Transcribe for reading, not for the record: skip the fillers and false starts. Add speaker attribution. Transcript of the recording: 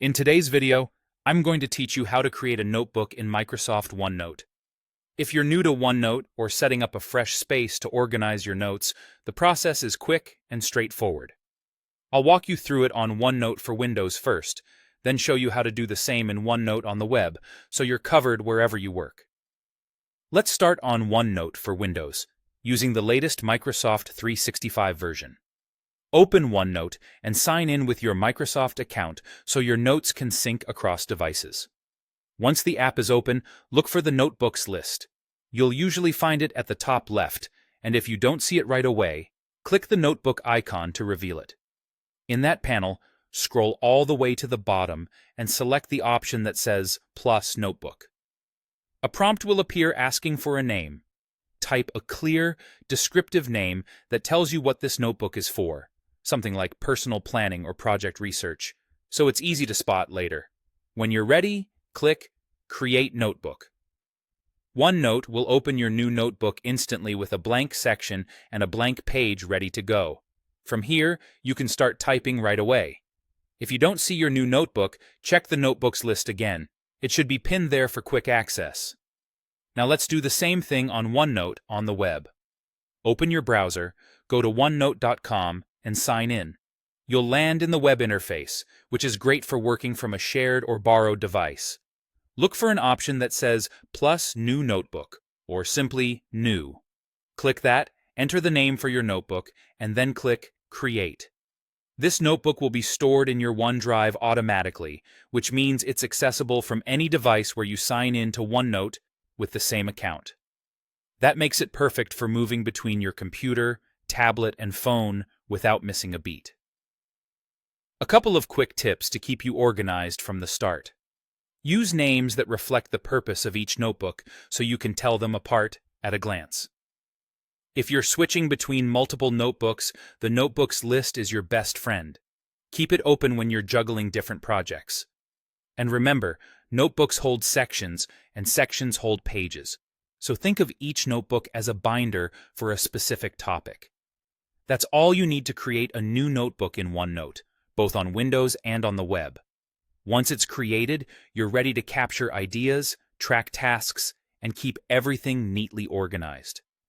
Speaker 1: In today's video, I'm going to teach you how to create a notebook in Microsoft OneNote. If you're new to OneNote or setting up a fresh space to organize your notes, the process is quick and straightforward. I'll walk you through it on OneNote for Windows first, then show you how to do the same in OneNote on the web, so you're covered wherever you work. Let's start on OneNote for Windows, using the latest Microsoft 365 version. Open OneNote and sign in with your Microsoft account so your notes can sync across devices. Once the app is open, look for the Notebooks list. You'll usually find it at the top left, and if you don't see it right away, click the notebook icon to reveal it. In that panel, scroll all the way to the bottom and select the option that says Plus Notebook. A prompt will appear asking for a name. Type a clear, descriptive name that tells you what this notebook is for, something like personal planning or project research, so it's easy to spot later. When you're ready, click Create Notebook. OneNote will open your new notebook instantly with a blank section and a blank page ready to go. From here, you can start typing right away. If you don't see your new notebook, check the Notebooks list again. It should be pinned there for quick access. Now let's do the same thing on OneNote on the web. Open your browser, go to onenote.com, and sign in. You'll land in the web interface, which is great for working from a shared or borrowed device. Look for an option that says Plus New Notebook, or simply New. Click that, enter the name for your notebook, and then click Create. This notebook will be stored in your OneDrive automatically, which means it's accessible from any device where you sign in to OneNote with the same account. That makes it perfect for moving between your computer, tablet, and phone without missing a beat. A couple of quick tips to keep you organized from the start. Use names that reflect the purpose of each notebook so you can tell them apart at a glance. If you're switching between multiple notebooks, the Notebooks list is your best friend. Keep it open when you're juggling different projects. And remember, notebooks hold sections, and sections hold pages. So think of each notebook as a binder for a specific topic. That's all you need to create a new notebook in OneNote, both on Windows and on the web. Once it's created, you're ready to capture ideas, track tasks, and keep everything neatly organized.